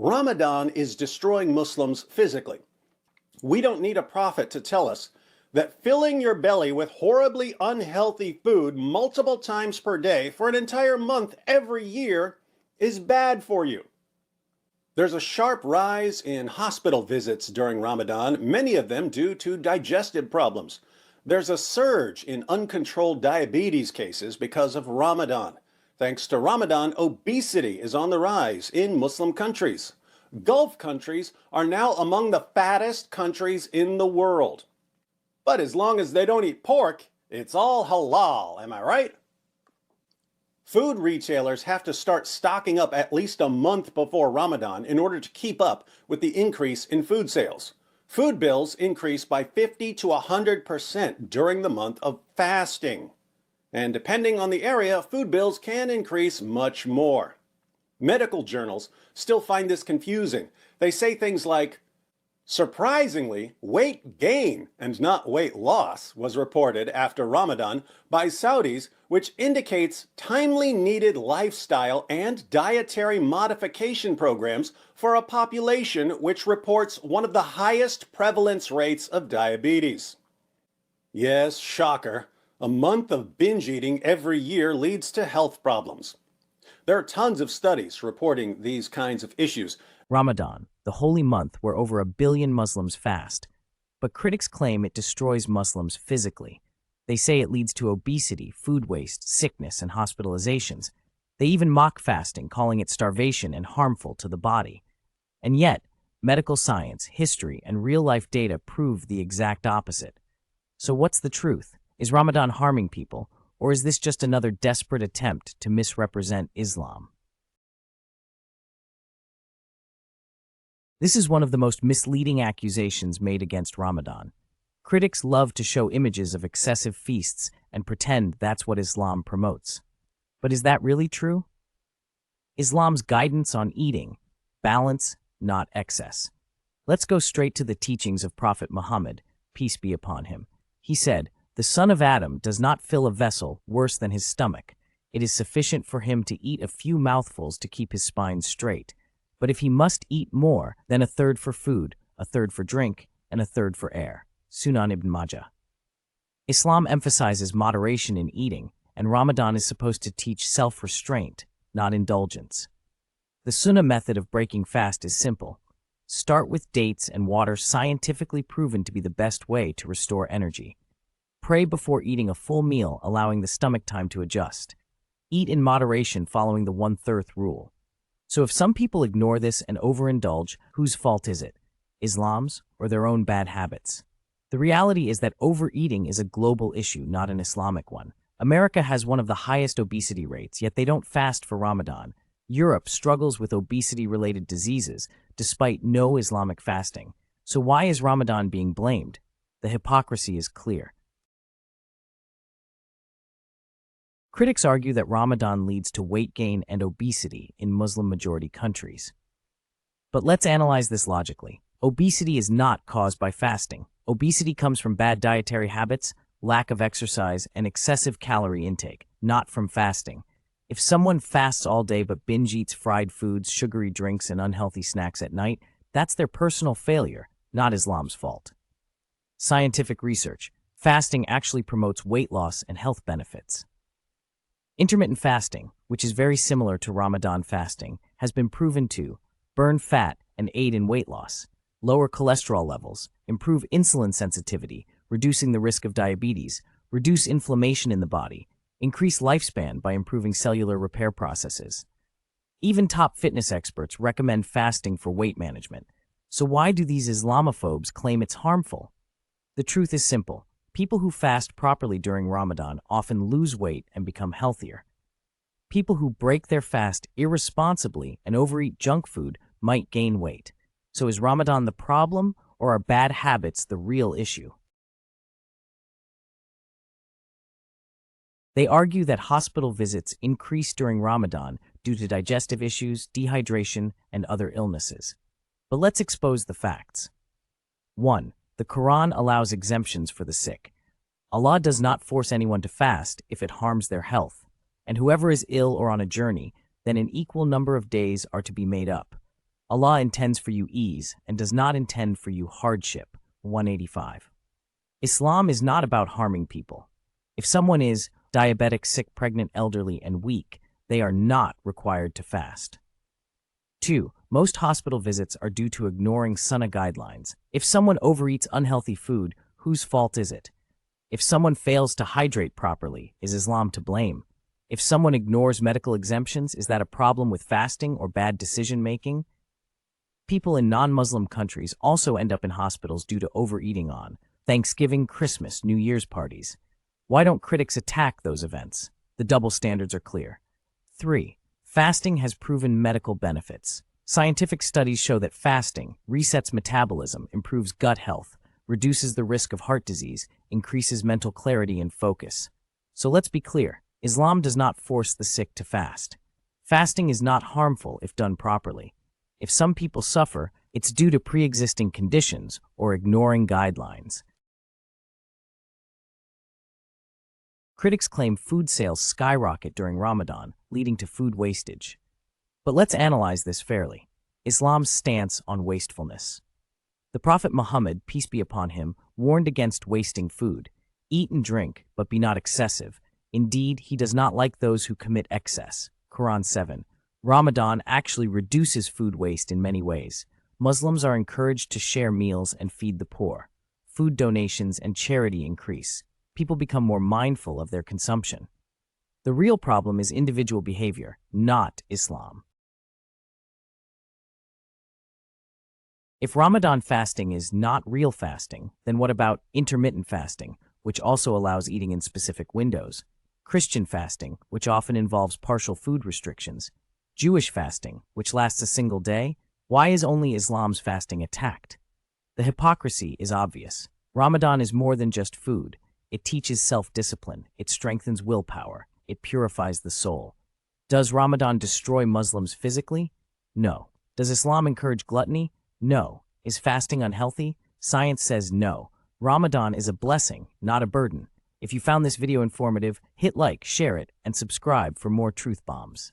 Ramadan is destroying Muslims physically. We don't need a prophet to tell us that filling your belly with horribly unhealthy food multiple times per day for an entire month every year is bad for you. There's a sharp rise in hospital visits during Ramadan, many of them due to digestive problems. There's a surge in uncontrolled diabetes cases because of Ramadan. Thanks to Ramadan, obesity is on the rise in Muslim countries. Gulf countries are now among the fattest countries in the world. But as long as they don't eat pork, it's all halal, am I right? Food retailers have to start stocking up at least a month before Ramadan in order to keep up with the increase in food sales. Food bills increase by 50 to 100% during the month of fasting. And depending on the area, food bills can increase much more. Medical journals still find this confusing. They say things like, surprisingly, weight gain and not weight loss was reported after Ramadan by Saudis, which indicates timely needed lifestyle and dietary modification programs for a population which reports one of the highest prevalence rates of diabetes. Yes, shocker. A month of binge eating every year leads to health problems. There are tons of studies reporting these kinds of issues. Ramadan, the holy month where over 1 billion Muslims fast. But critics claim it destroys Muslims physically. They say it leads to obesity, food waste, sickness, and hospitalizations. They even mock fasting, calling it starvation and harmful to the body. And yet, medical science, history, and real-life data prove the exact opposite. So what's the truth? Is Ramadan harming people, or is this just another desperate attempt to misrepresent Islam? This is one of the most misleading accusations made against Ramadan. Critics love to show images of excessive feasts and pretend that's what Islam promotes. But is that really true? Islam's guidance on eating: balance, not excess. Let's go straight to the teachings of Prophet Muhammad, peace be upon him. He said, "The son of Adam does not fill a vessel worse than his stomach. It is sufficient for him to eat a few mouthfuls to keep his spine straight. But if he must eat more, then a third for food, a third for drink, and a third for air." Sunan ibn Majah. Islam emphasizes moderation in eating, and Ramadan is supposed to teach self-restraint, not indulgence. The Sunnah method of breaking fast is simple. Start with dates and water, scientifically proven to be the best way to restore energy. Pray before eating a full meal, allowing the stomach time to adjust. Eat in moderation, following the one-third rule. So if some people ignore this and overindulge, whose fault is it? Islam's or their own bad habits? The reality is that overeating is a global issue, not an Islamic one. America has one of the highest obesity rates, yet they don't fast for Ramadan. Europe struggles with obesity-related diseases, despite no Islamic fasting. So why is Ramadan being blamed? The hypocrisy is clear. Critics argue that Ramadan leads to weight gain and obesity in Muslim-majority countries. But let's analyze this logically. Obesity is not caused by fasting. Obesity comes from bad dietary habits, lack of exercise, and excessive calorie intake, not from fasting. If someone fasts all day but binge eats fried foods, sugary drinks, and unhealthy snacks at night, that's their personal failure, not Islam's fault. Scientific research: fasting actually promotes weight loss and health benefits. Intermittent fasting, which is very similar to Ramadan fasting, has been proven to burn fat and aid in weight loss, lower cholesterol levels, improve insulin sensitivity, reducing the risk of diabetes, reduce inflammation in the body, increase lifespan by improving cellular repair processes. Even top fitness experts recommend fasting for weight management. So why do these Islamophobes claim it's harmful? The truth is simple. People who fast properly during Ramadan often lose weight and become healthier. People who break their fast irresponsibly and overeat junk food might gain weight. So is Ramadan the problem, or are bad habits the real issue? They argue that hospital visits increase during Ramadan due to digestive issues, dehydration, and other illnesses. But let's expose the facts. 1. The Quran allows exemptions for the sick. Allah does not force anyone to fast if it harms their health, and whoever is ill or on a journey, then an equal number of days are to be made up. Allah intends for you ease and does not intend for you hardship. 185. Islam is not about harming people. If someone is diabetic, sick, pregnant, elderly, and weak, they are not required to fast. 2. Most hospital visits are due to ignoring Sunnah guidelines. If someone overeats unhealthy food, whose fault is it? If someone fails to hydrate properly, is Islam to blame? If someone ignores medical exemptions, is that a problem with fasting or bad decision-making? People in non-Muslim countries also end up in hospitals due to overeating on Thanksgiving, Christmas, New Year's parties. Why don't critics attack those events? The double standards are clear. 3. Fasting has proven medical benefits. Scientific studies show that fasting resets metabolism, improves gut health, reduces the risk of heart disease, increases mental clarity and focus. So let's be clear, Islam does not force the sick to fast. Fasting is not harmful if done properly. If some people suffer, it's due to pre-existing conditions or ignoring guidelines. Critics claim food sales skyrocket during Ramadan, leading to food wastage. But let's analyze this fairly. Islam's stance on wastefulness. The Prophet Muhammad, peace be upon him, warned against wasting food. Eat and drink, but be not excessive. Indeed, he does not like those who commit excess. Quran 7. Ramadan actually reduces food waste in many ways. Muslims are encouraged to share meals and feed the poor. Food donations and charity increase. People become more mindful of their consumption. The real problem is individual behavior, not Islam. If Ramadan fasting is not real fasting, then what about intermittent fasting, which also allows eating in specific windows? Christian fasting, which often involves partial food restrictions? Jewish fasting, which lasts a single day? Why is only Islam's fasting attacked? The hypocrisy is obvious. Ramadan is more than just food. It teaches self-discipline, it strengthens willpower, it purifies the soul. Does Ramadan destroy Muslims physically? No. Does Islam encourage gluttony? No. Is fasting unhealthy? Science says no. Ramadan is a blessing, not a burden. If you found this video informative, hit like, share it, and subscribe for more truth bombs.